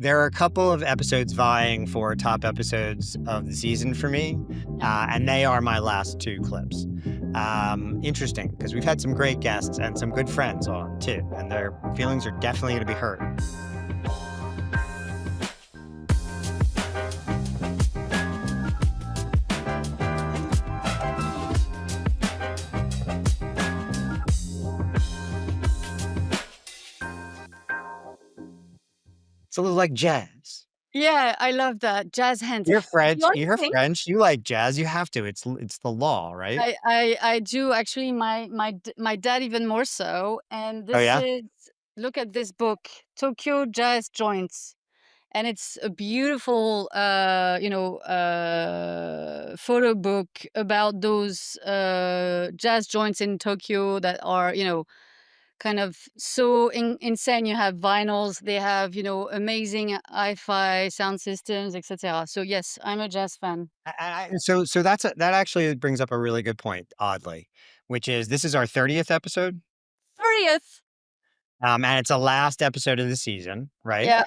there are a couple of episodes vying for top episodes of the season for me, Yeah. and they are my last two clips. Interesting, because we've had some great guests and some good friends on too, and their feelings are definitely going to be hurt. It's a little like jazz. Yeah, I love that. Jazz hands. You're You French. know You're the thing? French. You like jazz. You have to. It's the law, right? I do actually. My dad even more so. And Oh this yeah. is, look at this book, Tokyo Jazz Joints, and it's a beautiful photo book about those jazz joints in Tokyo that are kind of so insane. You have vinyls, they have amazing hi-fi sound systems, etc. So yes, I'm a jazz fan. So that actually brings up a really good point, oddly, which is this is our 30th episode, 30th. and it's the last episode of the season, right? Yeah.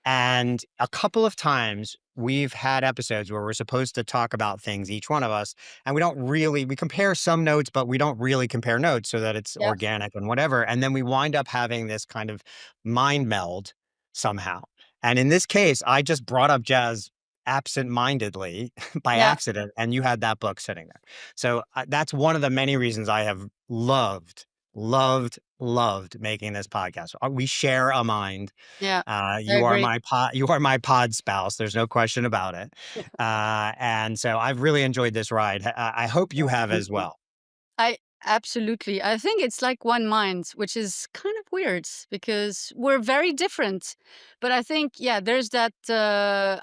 And a couple of times we've had episodes where we're supposed to talk about things, each one of us, and we compare some notes, but we don't really compare notes so that it's Yeah. organic and whatever. And then we wind up having this kind of mind meld somehow. And in this case, I just brought up jazz absent-mindedly by Yeah. accident, and you had that book sitting there. So that's one of the many reasons I have loved making this podcast. We share a mind. Yeah. I You are agree. my pod spouse. There's no question about it. And so I've really enjoyed this ride. I hope you have as well. I absolutely. I think it's like one mind, which is kind of weird because we're very different. But I think, yeah, there's that. I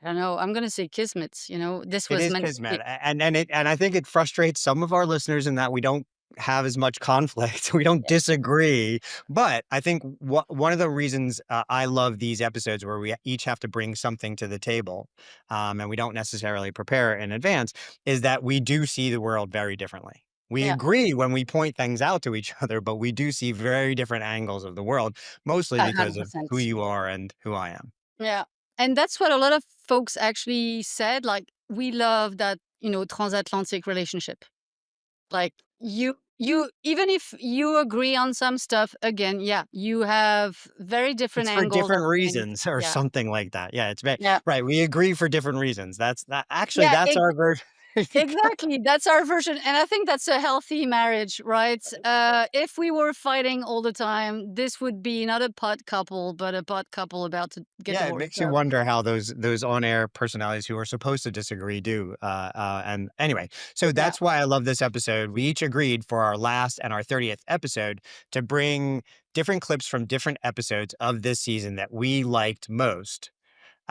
don't know. I'm gonna say kismet. This It was is meant to kismet, be. and I think it frustrates some of our listeners in that we don't have as much conflict. We don't disagree, but I think one of the reasons I love these episodes where we each have to bring something to the table, and we don't necessarily prepare in advance, is that we do see the world very differently. We Yeah, agree when we point things out to each other, but we do see very different angles of the world, mostly because of who 100%. you are and who I am. Yeah. And that's what a lot of folks actually said. Like, we love that, transatlantic relationship. Like, even if you agree on some stuff, again, yeah, you have very different It's for angles of different things. reasons or Yeah. something like that. Yeah, it's ve Yeah. right, we agree for different reasons. Actually, Yeah. that's our version. Exactly. That's our version. And I think that's a healthy marriage, right? If we were fighting all the time, this would be not a pot couple, but a pot couple about to get Yeah, it divorced. makes you So, wonder how those on-air personalities who are supposed to disagree do. And anyway, so yeah. that's why I love this episode. We each agreed for our last and our 30th episode to bring different clips from different episodes of this season that we liked most,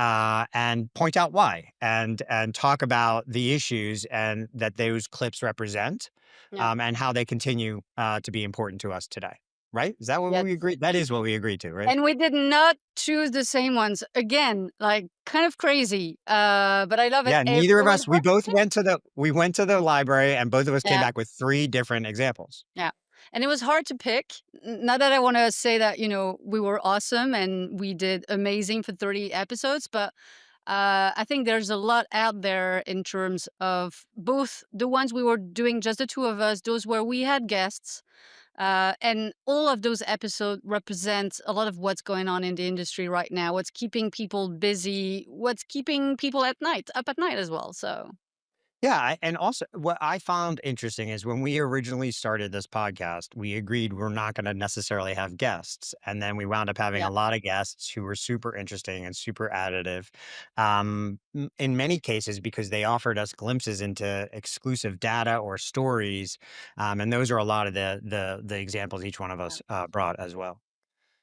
and point out why, and talk about the issues and that those clips represent, Yeah. and how they continue to be important to us today. Right? Is that what Yes. we agreed? That is what we agreed to, right? And we did not choose the same ones. Again, like, kind of crazy. But I love it. Yeah, It neither of was us. We hard to both pick. went to the library, and both of us came Yeah. back with three different examples. Yeah. And it was hard to pick. Not that I want to say that, we were awesome and we did amazing for 30 episodes, but I think there's a lot out there in terms of both the ones we were doing, just the two of us, those where we had guests. And all of those episodes represent a lot of what's going on in the industry right now, what's keeping people busy, what's keeping people up at night as well. So, Yeah, and also what I found interesting is when we originally started this podcast, we agreed we're not going to necessarily have guests, and then we wound up having yeah. a lot of guests who were super interesting and super additive, in many cases because they offered us glimpses into exclusive data or stories, and those are a lot of the examples each one of us brought as well.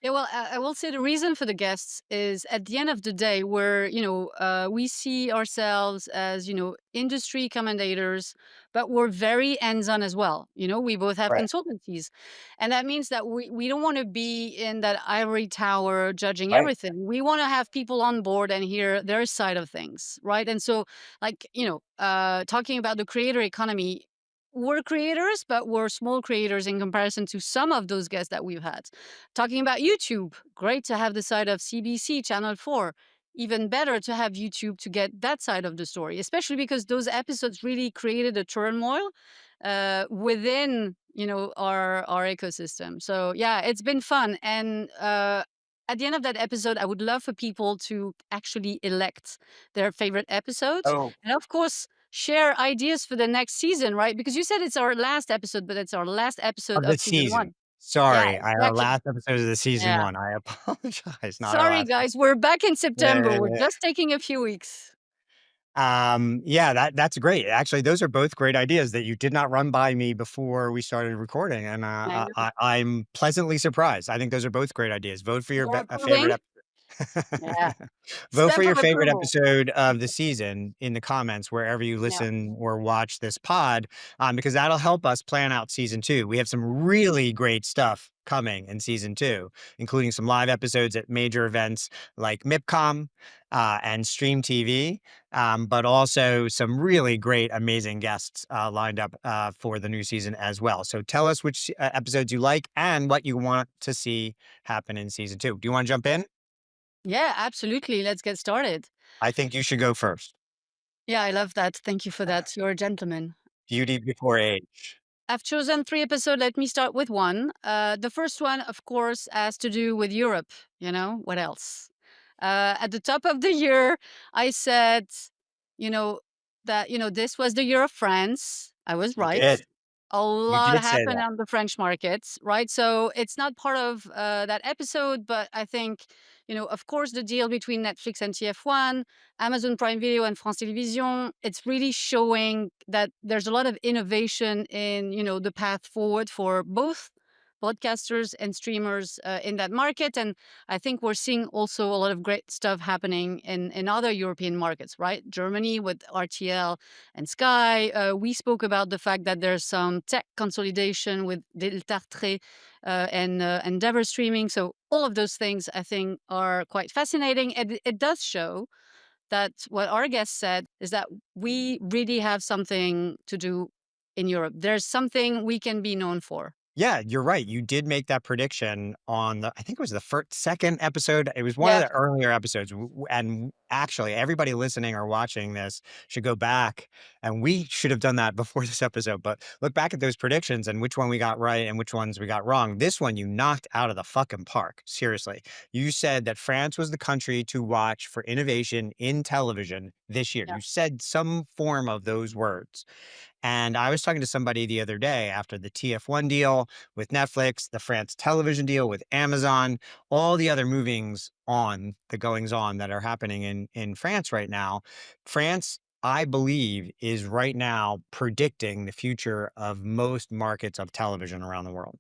Yeah, well, I will say the reason for the guests is at the end of the day, we see ourselves as, industry commentators, but we're very hands on as well. We both have Right. consultancies. And that means that we don't want to be in that ivory tower judging Right. everything. We want to have people on board and hear their side of things. Right. And so, like, talking about the creator economy, we're creators, but we're small creators in comparison to some of those guests that we've had. Talking about YouTube, great to have the side of CBC, Channel 4. Even better to have YouTube to get that side of the story, especially because those episodes really created a turmoil within, our ecosystem. So yeah, it's been fun. And at the end of that episode, I would love for people to actually elect their favorite episode. Oh, And of course, share ideas for the next season, right? Because you said it's our last episode, but it's our last episode of the of season season. one. Yeah, Sorry, our exactly. last episode of the season Yeah. 1. I apologize, not our Sorry, last one. guys. We're back in September. We're Yeah. just taking a few weeks. Yeah, that's great. Actually, those are both great ideas that you did not run by me before we started recording, and I know. I'm pleasantly surprised. I think those are both great ideas. Vote for your You're favorite approving? Yeah. episode. Vote for Stamp your of favorite approval. episode of the season in the comments wherever you Yeah. listen or watch this pod, because that'll help us plan out season 2. We have some really great stuff coming in season 2, including some live episodes at major events like MIPCOM and Stream TV, but also some really great, amazing guests lined up for the new season as well. So tell us which episodes you like and what you want to see happen in season 2. Do you want to jump in? Yeah, absolutely. Let's get started. I think you should go first. Yeah, I love that. Thank you for that. You're a gentleman. Beauty before age. I've chosen 3 episodes. Let me start with one. The first one, of course, has to do with Europe. What else? At the top of the year, I said, you know, that, this was the year of France. I was You right. did. A You lot did say happened that. on the French markets, right? So it's not part of that episode, but I think, of course, the deal between Netflix and TF1, Amazon Prime Video and France Télévisions, it's really showing that there's a lot of innovation in, the path forward for both podcasters and streamers in that market. And I think we're seeing also a lot of great stuff happening in other European markets, right? Germany with RTL and Sky. We spoke about the fact that there's some tech consolidation with Del Tartre and Endeavor streaming. So all of those things I think are quite fascinating. And it does show that what our guest said is that we really have something to do in Europe. There's something we can be known for. Yeah, you're right. You did make that prediction on I think it was the second episode. It was one of Yeah. the earlier episodes. And actually, everybody listening or watching this should go back. And we should have done that before this episode. But look back at those predictions and which one we got right and which ones we got wrong. This one you knocked out of the fucking park. Seriously. You said that France was the country to watch for innovation in television this year. Yeah. You said some form of those words. And I was talking to somebody the other day after the TF1 deal with Netflix, the France television deal with Amazon, all the other the goings on that are happening in France right now. France, I believe, is right now predicting the future of most markets of television around the world.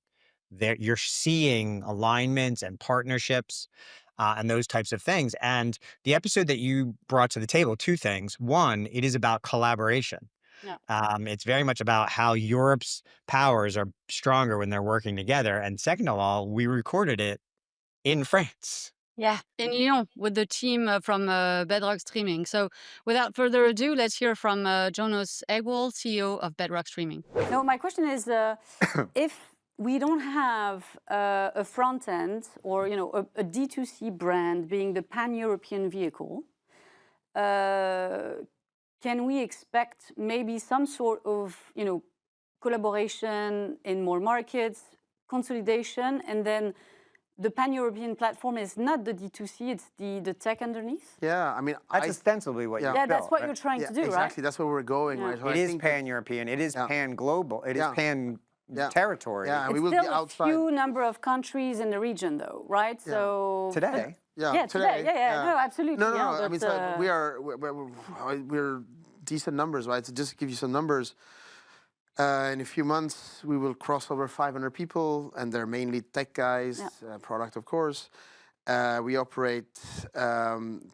You're seeing alignments and partnerships and those types of things. And the episode that you brought to the table, 2 things. One, it is about collaboration. Yeah. It's very much about how Europe's powers are stronger when they're working together. And second of all, we recorded it in France. Yeah, in Lyon with the team from Bedrock Streaming. So, without further ado, let's hear from Jonas Engwall, CEO of Bedrock Streaming. No, my question is, if we don't have a front end or a D2C brand being the pan-European vehicle, can we expect maybe some sort of collaboration in more markets, consolidation, and then the pan-European platform is not the D2C, it's the tech underneath? Yeah, I mean, That's ostensibly what you Yeah, built, that's what right? you're trying to do, exactly. right? That's where we're going, Yeah. right? So It I is think that- pan-European. It is Yeah. pan-global. It is Yeah. pan Yeah. territory. Yeah, and we It's will be still a outside. few number of countries in the region, though, right? Yeah. So Today. Yeah, today. Yeah. No, absolutely. No, no, yeah, no. I but, mean, so we're decent numbers, right? So just to give you some numbers, in a few months we will cross over 500 people, and they're mainly tech guys, product, of course. We operate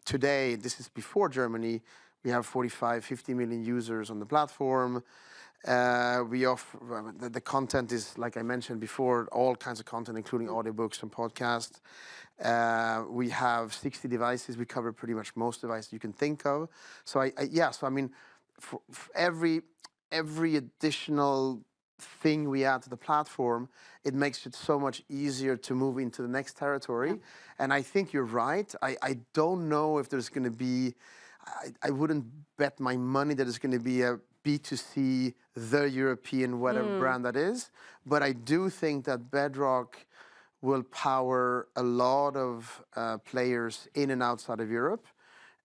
today. This is before Germany. We have 45, 50 million users on the platform. We offer the content is, like I mentioned before, all kinds of content, including audiobooks and podcasts. We have 60 devices. We cover pretty much most devices you can think of. So so I mean, for every every additional thing we add to the platform, it makes it so much easier to move into the next territory. And I think you're right. I don't know if there's going to be, I wouldn't bet my money that it's going to be a B2C, the European, whatever brand that is. But I do think that Bedrock will power a lot of players in and outside of Europe.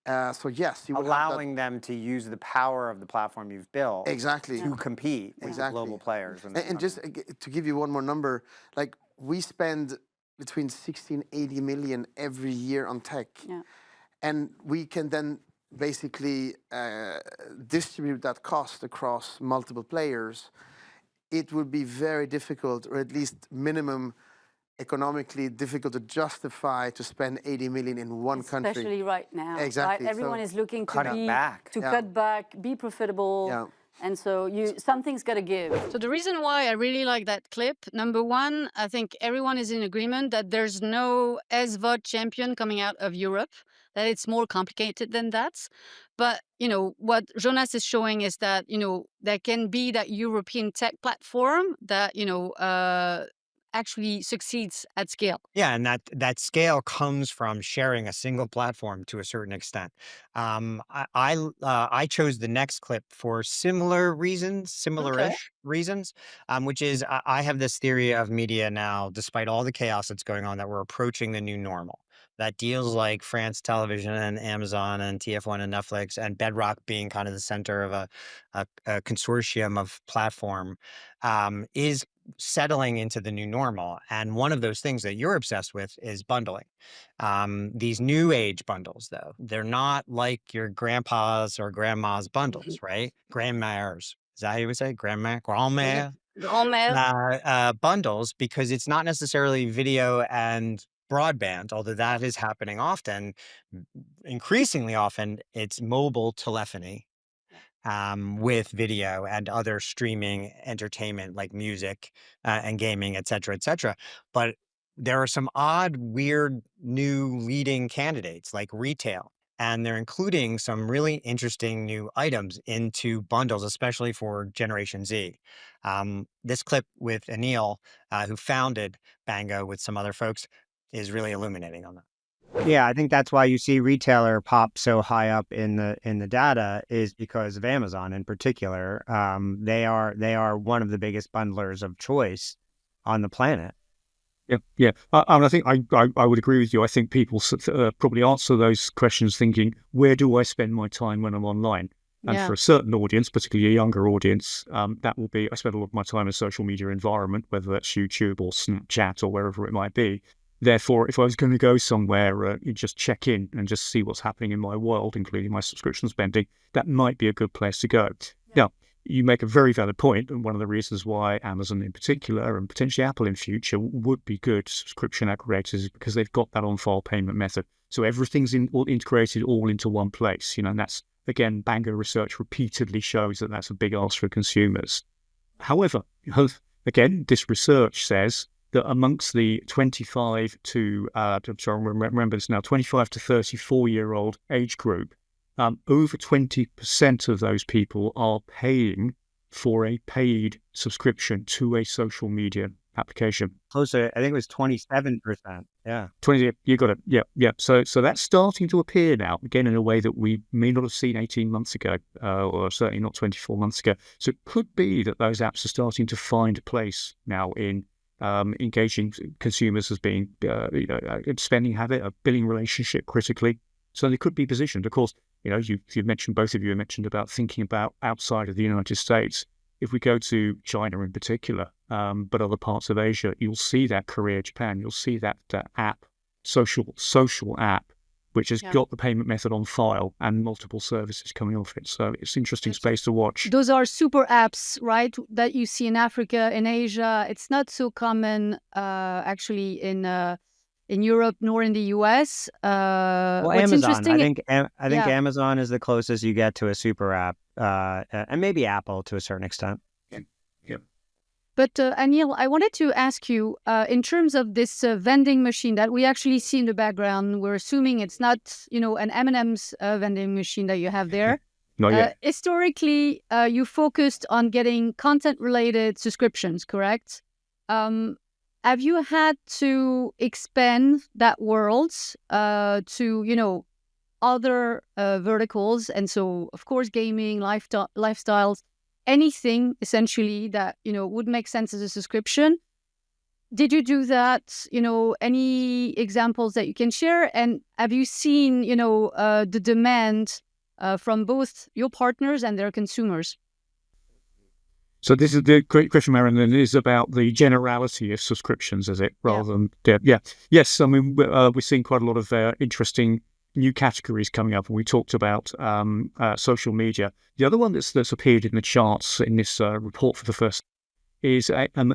So yes, you would allowing them to use the power of the platform you've built exactly to compete with global players. And just to give you one more number, like we spend between 60 and 80 million every year on tech. And we can then basically distribute that cost across multiple players. It would be very difficult, or at least minimum economically difficult to justify to spend 80 million in one country. Especially right now. Exactly. Right? Everyone is looking to cut back, be profitable. And so something's got to give. So the reason why I really like that clip, number one, I think everyone is in agreement that there's no SVOD champion coming out of Europe, that it's more complicated than that. But, what Jonas is showing is that, there can be that European tech platform that, actually succeeds at scale. Yeah, and that scale comes from sharing a single platform to a certain extent. I chose the next clip for similar reasons, similar-ish reasons, which is I have this theory of media now, despite all the chaos that's going on, that we're approaching the new normal. That deals like France Television and Amazon and TF1 and Netflix and Bedrock being kind of the center of a consortium of platform is settling into the new normal. And one of those things that you're obsessed with is bundling. These new age bundles, though, they're not like your grandpa's or grandma's bundles, right? Grandma's. Is that how you would say? Grandma? Grandma? Bundles, because it's not necessarily video and broadband, although that is happening often. Increasingly often, it's mobile telephony. With video and other streaming entertainment like music and gaming, et cetera, But there are some odd, weird, new leading candidates like retail, and they're including some really interesting new items into bundles, especially for Generation Z. This clip with Anil, who founded Bango with some other folks, is really illuminating on that. Yeah, I think that's why you see retailer pop so high up in the data is because of Amazon in particular. They are one of the biggest bundlers of choice on the planet. Yeah. And I think I would agree with you. I think people probably answer those questions thinking, where do I spend my time when I'm online? And for a certain audience, particularly a younger audience, that will be, I spend a lot of my time in a social media environment, whether that's YouTube or Snapchat or wherever it might be. Therefore, if I was going to go somewhere, you just check in and just see what's happening in my world, including my subscription spending, that might be a good place to go. Now, you make a very valid point, and one of the reasons why Amazon in particular, and potentially Apple in future, would be good subscription aggregators is because they've got that on-file payment method. So everything's all integrated all into one place, and that's, again, Bango research repeatedly shows that that's a big ask for consumers. However, again, this research says that amongst the 25 to, remember this now, 25 to 34-year-old age group, over 20% of those people are paying for a paid subscription to a social media application. Closer, I think it was 27%. Yeah. 20, you got it. Yeah. So that's starting to appear now, again, in a way that we may not have seen 18 months ago, or certainly not 24 months ago. So it could be that those apps are starting to find a place now in engaging consumers as being, spending habit, a billing relationship critically. So they could be positioned. Of course, you mentioned, both of you have mentioned about thinking about outside of the United States. If we go to China in particular, but other parts of Asia, you'll see that Korea, Japan, you'll see that app, social app, which has got the payment method on file and multiple services coming off it. So it's an interesting space to watch. Those are super apps, right, that you see in Africa, in Asia. It's not so common, actually, in Europe nor in the US. Well, what's Amazon. interesting, I think Amazon is the closest you get to a super app, and maybe Apple to a certain extent. But Anil, I wanted to ask you, in terms of this vending machine that we actually see in the background, we're assuming it's not, an M&M's vending machine that you have there. Not yet. Historically, you focused on getting content-related subscriptions, correct? Have you had to expand that world to, other verticals? And so, of course, gaming, lifestyles, anything essentially that, would make sense as a subscription. Did you do that? Any examples that you can share? And have you seen, the demand from both your partners and their consumers? So this is the great question, Marion, and it is about the generality of subscriptions, is it? Rather than depth. Yeah. Yes, I mean, we're seeing quite a lot of interesting new categories coming up, and we talked about social media. The other one that's appeared in the charts in this report for the first is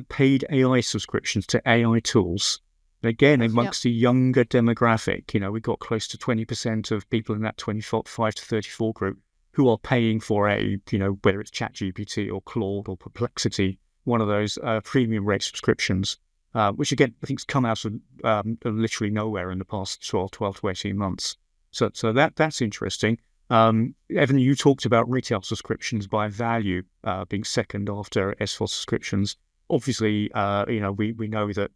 paid AI subscriptions to AI tools. Again, amongst the younger demographic, we've got close to 20% of people in that 25 to 34 group who are paying for whether it's ChatGPT or Claude or Perplexity, one of those premium rate subscriptions, which again, I think has come out of literally nowhere in the past 12 to 18 months. So that's interesting. Evan, you talked about retail subscriptions by value being second after SVOD subscriptions. Obviously, we know that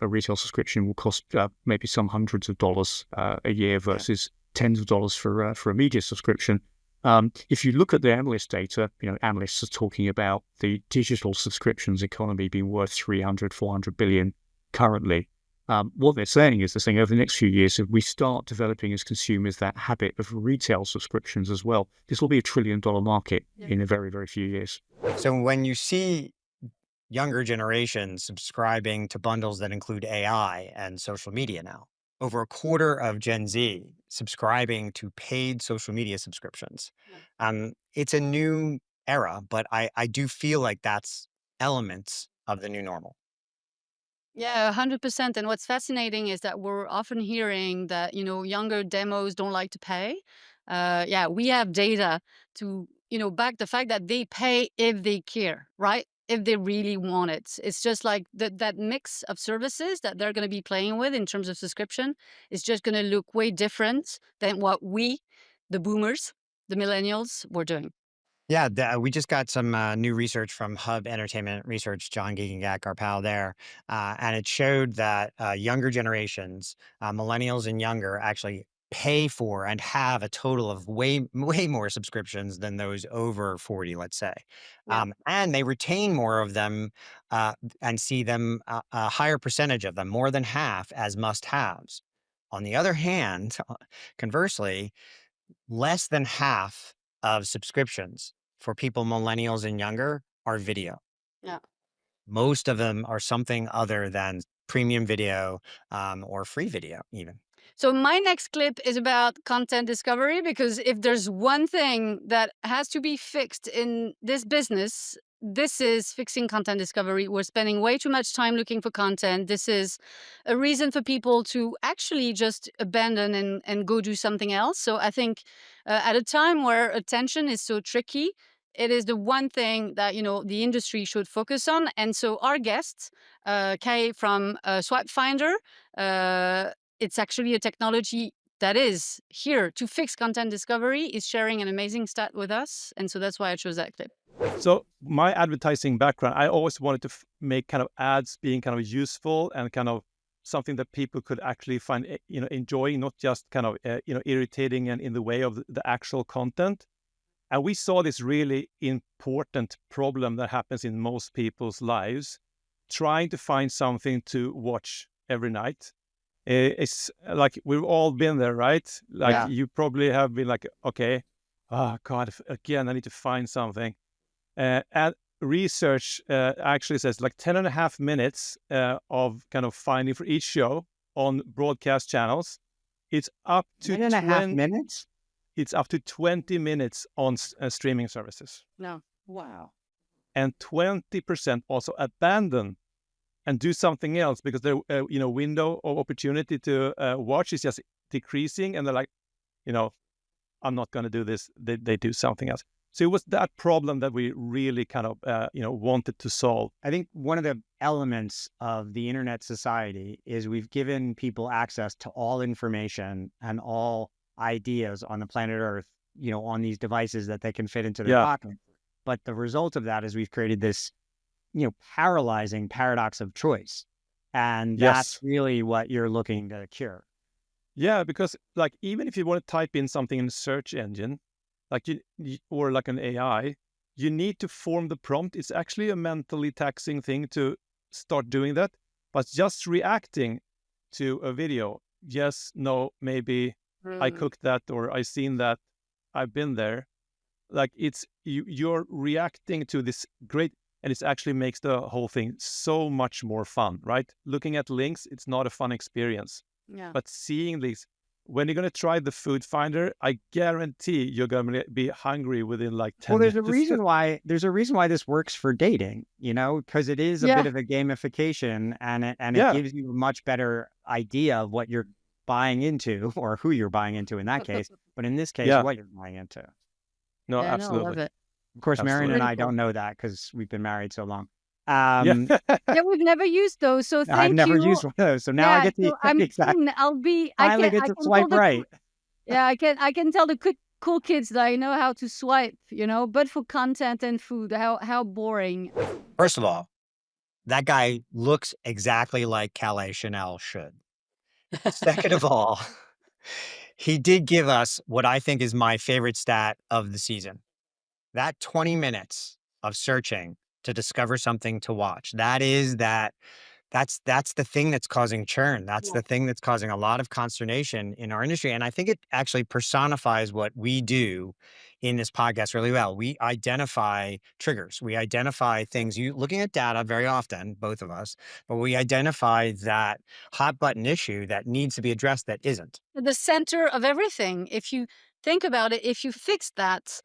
a retail subscription will cost maybe some hundreds of dollars a year versus tens of dollars for a media subscription. If you look at the analyst data, analysts are talking about the digital subscriptions economy being worth 400 billion currently. What they're saying is over the next few years, if we start developing as consumers that habit of retail subscriptions as well, this will be $1 trillion market in a very, very few years. So when you see younger generations subscribing to bundles that include AI and social media now, over a quarter of Gen Z subscribing to paid social media subscriptions. It's a new era, but I do feel like that's elements of the new normal. Yeah, 100%. And what's fascinating is that we're often hearing that, younger demos don't like to pay. We have data to, back the fact that they pay if they care, right? If they really want it. It's just like that mix of services that they're going to be playing with in terms of subscription is just going to look way different than what we, the boomers, the millennials, were doing. Yeah, we just got some new research from Hub Entertainment Research, John Giegengack, our pal there, and it showed that younger generations, millennials and younger, actually pay for and have a total of way more subscriptions than those over 40, let's say. Yeah. And they retain more of them and see them a higher percentage of them, more than half, as must-haves. On the other hand, conversely, less than half of subscriptions for people millennials and younger are video. Yeah. Most of them are something other than premium video or free video even. So my next clip is about content discovery, because if there's one thing that has to be fixed in this business, this is fixing content discovery. We're spending way too much time looking for content. This is a reason for people to actually just abandon and go do something else. So I think at a time where attention is so tricky, it is the one thing that, the industry should focus on. And so our guest, Kay from Swipe Finder, it's actually a technology that is here to fix content discovery, is sharing an amazing stat with us. And so that's why I chose that clip. So my advertising background, I always wanted to make kind of ads being kind of useful and kind of something that people could actually find, enjoying, not just kind of, irritating and in the way of the actual content. And we saw this really important problem that happens in most people's lives, trying to find something to watch every night. It's like we've all been there, right? Like you probably have been like, okay, oh God, again, I need to find something. And research actually says like 10 and a half minutes of kind of finding for each show on broadcast channels. It's up to 10 and a half minutes? It's up to 20 minutes on streaming services. No. Wow. And 20% also abandon and do something else because their window of opportunity to watch is just decreasing, and they're like, I'm not going to do this. They do something else. So it was that problem that we really kind of wanted to solve. I think one of the elements of the internet society is we've given people access to all information and all ideas on the planet Earth on these devices that they can fit into their Yeah. pocket. But the result of that is we've created this, paralyzing paradox of choice. And that's Yes. really what you're looking to cure. Yeah, because like even if you want to type in something in a search engine, like or like an AI, you need to form the prompt. It's actually a mentally taxing thing to start doing that. But just reacting to a video, yes, no, maybe I cooked that, or I seen that, I've been there. Like you're reacting to this great, and it actually makes the whole thing so much more fun, right? Looking at links, it's not a fun experience. Yeah. But seeing these, when you're going to try the food finder, I guarantee you're going to be hungry within like 10 Well, there's a minutes. reason why this works for dating, because it is a Yeah. bit of a gamification, and it Yeah. gives you a much better idea of what you're buying into, or who you're buying into in that case. But in this case, Yeah. what you're buying into. No, Yeah, no, I love absolutely. it. Of course, Marion and Absolutely. I Pretty cool. don't know that because we've been married so long. Yeah. Yeah, we've never used those, so I've thank never you. used one of those, so now I Yeah, get so to I'm exactly in. I finally can get to tell swipe the right. yeah, I can tell the cool kids that I know how to swipe, but for content and food, how boring. First of all, that guy looks exactly like Calais Chanel should. Second of all, he did give us what I think is my favorite stat of the season. That 20 minutes of searching to discover something to watch. That's the thing that's causing churn. That's the thing that's causing a lot of consternation in our industry. And I think it actually personifies what we do in this podcast really well. We identify triggers. We identify things, looking at data very often, both of us, but we identify that hot button issue that needs to be addressed that isn't. The center of everything. If you think about it, if you fix that,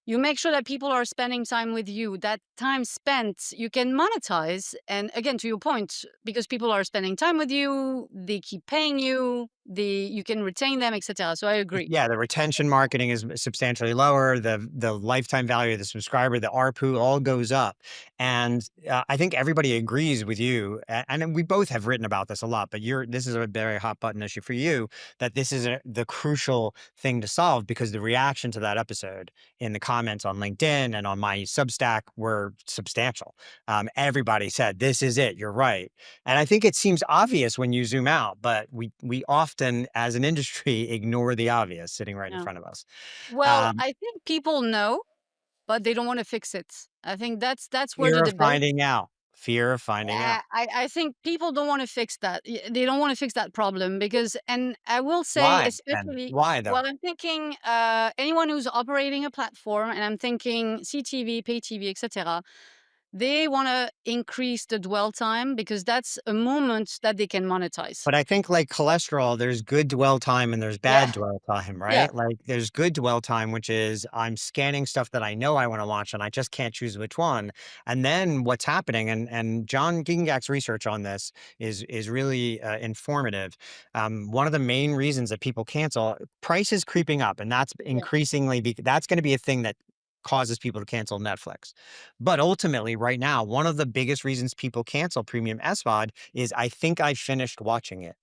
you make sure that people are spending time with you. That time spent, you can monetize. And again, to your point, because people are spending time with you, they keep paying you, you can retain them, etc. So I agree. Yeah, the retention marketing is substantially lower. The lifetime value of the subscriber, the ARPU, all goes up. And I think everybody agrees with you. And we both have written about this a lot, but this is a very hot button issue for you, that this is the crucial thing to solve, because the reaction to that episode in the comments on LinkedIn and on my Substack were substantial. Everybody said, this is it, you're right. And I think it seems obvious when you zoom out, but we often, as an industry, ignore the obvious sitting right in Yeah. front of us. Well, I think people know, but they don't want to fix it. I think that's where Fear the of debate. finding out. Fear of finding out. I think people don't want to fix that. They don't want to fix that problem because, and I will say, Why? And especially, why though? well, I'm thinking anyone who's operating a platform, and I'm thinking CTV, pay TV, etc. They want to increase the dwell time because that's a moment that they can monetize. But I think, like cholesterol, there's good dwell time and there's bad dwell time, right? Yeah. Like there's good dwell time, which is I'm scanning stuff that I know I want to watch and I just can't choose which one. And then what's happening, and John Gingak's research on this is really informative. One of the main reasons that people cancel, price is creeping up, and that's increasingly, that's going to be a thing that causes people to cancel Netflix. But ultimately, right now, one of the biggest reasons people cancel premium SVOD is I think I finished watching it.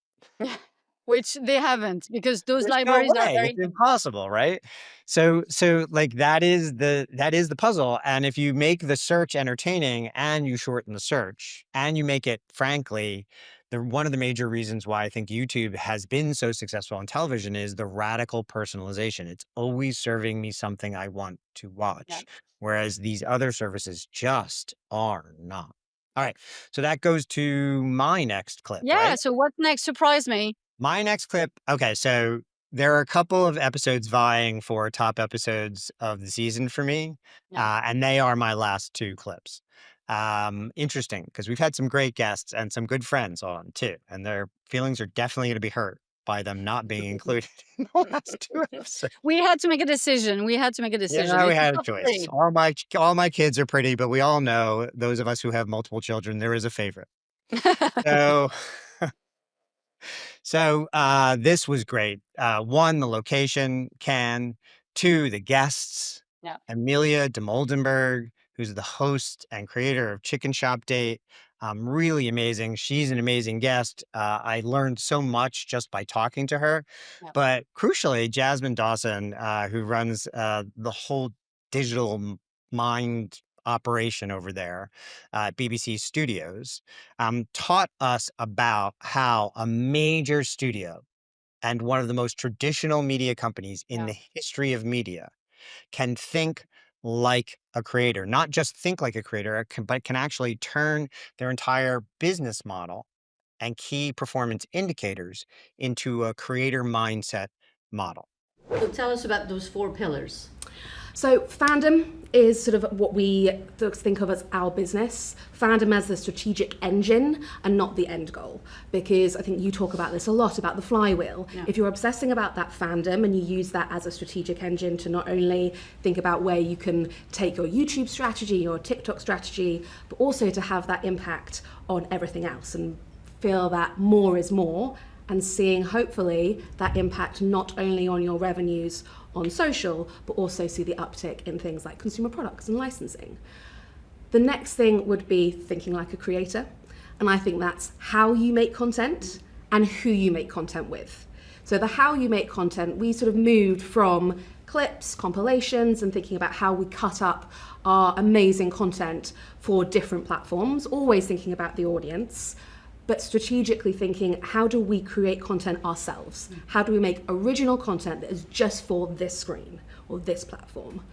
Which they haven't, because those There's no libraries are way. very It's impossible, right? So like that is the puzzle. And if you make the search entertaining and you shorten the search and you make it, frankly, one of the major reasons why I think YouTube has been so successful on television is the radical personalization. It's always serving me something I want to watch, whereas these other services just are not. All right, so that goes to my next clip, right? So what's next? Surprise me. My next clip. Okay, so there are a couple of episodes vying for top episodes of the season for me, and they are my last two clips. Interesting, because we've had some great guests and some good friends on too, and their feelings are definitely going to be hurt by them not being included in the last two episodes. We had to make a decison. Yeah, Yeah, we had a choice. All my kids are pretty, but we all know, those of us who have multiple children, there is a favorite. So this was great. One, the location, Cannes. Two, the guests. Yeah. Amelia de Moldenberg, who's the host and creator of Chicken Shop Date. Really amazing. She's an amazing guest. I learned so much just by talking to her. Yep. But crucially, Jasmine Dawson, who runs the whole digital mind operation over there at BBC Studios, taught us about how a major studio and one of the most traditional media companies in Yeah. the history of media can think like a creator, not just think like a creator, but can actually turn their entire business model and key performance indicators into a creator mindset model. So tell us about those 4 pillars. So fandom is sort of what we think of as our business. Fandom as the strategic engine and not the end goal. Because I think you talk about this a lot, about the flywheel. Yeah. If you're obsessing about that fandom and you use that as a strategic engine to not only think about where you can take your YouTube strategy or TikTok strategy, but also to have that impact on everything else and feel that more is more, and seeing hopefully that impact not only on your revenues on social, but also see the uptick in things like consumer products and licensing. The next thing would be thinking like a creator. And I think that's how you make content and who you make content with. So the how you make content, we sort of moved from clips, compilations, and thinking about how we cut up our amazing content for different platforms, always thinking about the audience, but strategically thinking, how do we create content ourselves? How do we make original content that is just for this screen or this platform?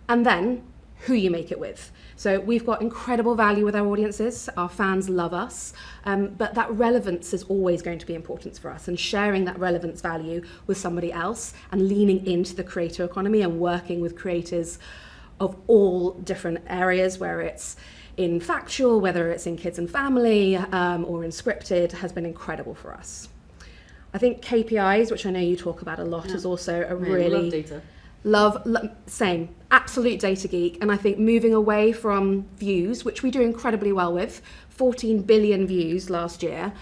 And then who you make it with. So we've got incredible value with our audiences. Our fans love us, but that relevance is always going to be important for us, and sharing that relevance value with somebody else and leaning into the creator economy and working with creators of all different areas, where it's in factual, whether it's in kids and family, or in scripted, has been incredible for us. I think KPIs, which I know you talk about a lot, is also a really love data. Same, absolute data geek. And I think moving away from views, which we do incredibly well with, 14 billion views last year,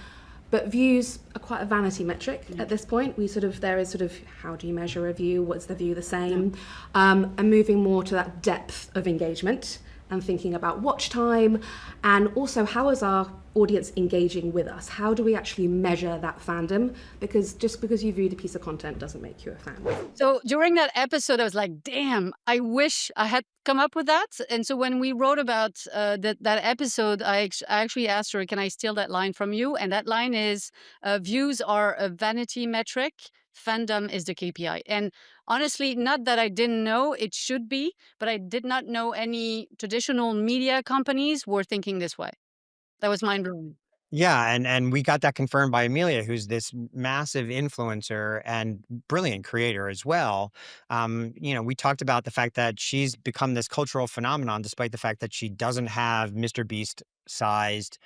but views are quite a vanity metric at this point. There is how do you measure a view? What's the view the same? And moving more to that depth of engagement and thinking about watch time, and also how is our audience engaging with us? How do we actually measure that fandom? Because just because you viewed a piece of content doesn't make you a fan. So during that episode, I was like, damn, I wish I had come up with that. And so when we wrote about that episode, I actually asked her, can I steal that line from you? And that line is, views are a vanity metric, fandom is the KPI. And honestly, not that I didn't know it should be, but I did not know any traditional media companies were thinking this way. That was mind blowing. Yeah, and we got that confirmed by Amelia, who's this massive influencer and brilliant creator as well. We talked about the fact that she's become this cultural phenomenon, despite the fact that she doesn't have Mr. Beast sized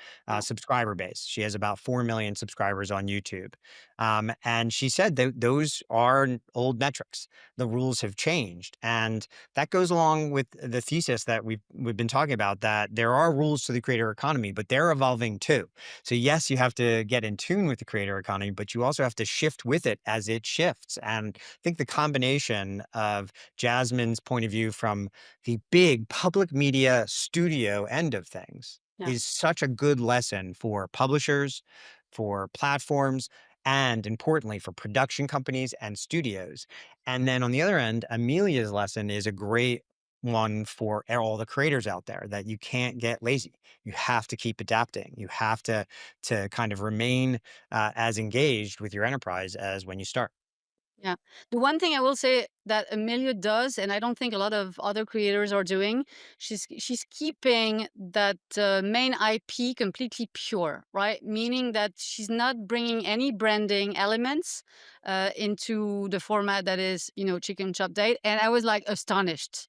subscriber base. She has about 4 million subscribers on YouTube. And she said that those are old metrics. The rules have changed. And that goes along with the thesis that we've been talking about, that there are rules to the creator economy, but they're evolving too. So yes, you have to get in tune with the creator economy, but you also have to shift with it as it shifts. And I think the combination of Jasmine's point of view from the big public media studio end of things is such a good lesson for publishers, for platforms, and importantly, for production companies and studios. And then on the other end, Amelia's lesson is a great one for all the creators out there, that you can't get lazy. You have to keep adapting. You have to kind of remain as engaged with your enterprise as when you start. Yeah. The one thing I will say that Amelia does, and I don't think a lot of other creators are doing, she's keeping that main IP completely pure, right? Meaning that she's not bringing any branding elements into the format that is, chicken chop date. And I was like astonished,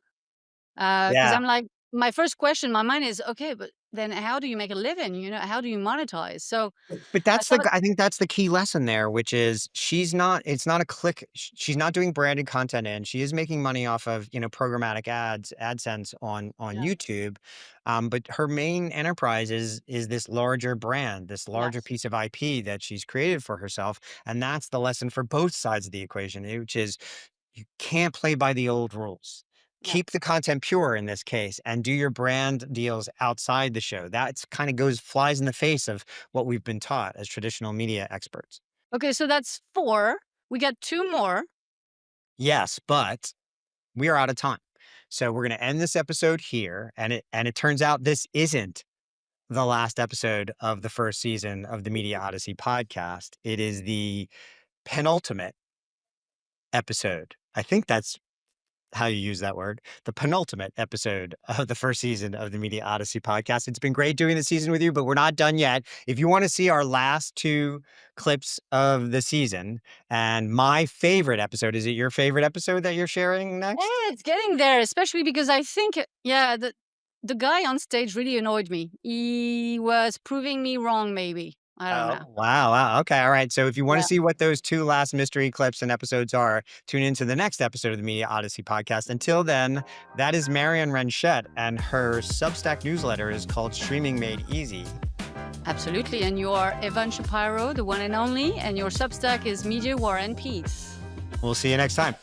because Yeah. I'm like, my first question in my mind is, okay, but then how do you make a living? How do you monetize? So But I thought, I think that's the key lesson there, which is it's not a click. She's not doing branded content in. She is making money off of, programmatic ads, AdSense on yeah, YouTube. But her main enterprise is this larger brand, this larger yes. piece of IP that she's created for herself. And that's the lesson for both sides of the equation, which is you can't play by the old rules. keep the content pure in this case and do your brand deals outside the show. That's kind of flies in the face of what we've been taught as traditional media experts. Okay, so that's 4. We got 2 more. Yes, but we are out of time. So we're going to end this episode here. And it turns out this isn't the last episode of the first season of the Media Odyssey podcast. It is the penultimate episode. I think that's how you use that word, the penultimate episode of the first season of the Media Odyssey podcast. It's been great doing the season with you, but we're not done yet. If you want to see our last 2 clips of the season and my favorite episode, is it your favorite episode that you're sharing next? Yeah, it's getting there, especially because I think, the guy on stage really annoyed me. He was proving me wrong, maybe. I don't know. Wow. Okay. All right. So if you want to see what those 2 last mystery clips and episodes are, tune into the next episode of the Media Odyssey podcast. Until then, that is Marion Ranchet, and her Substack newsletter is called Streaming Made Easy. Absolutely. And you are Evan Shapiro, the one and only, and your Substack is Media War and Peace. We'll see you next time.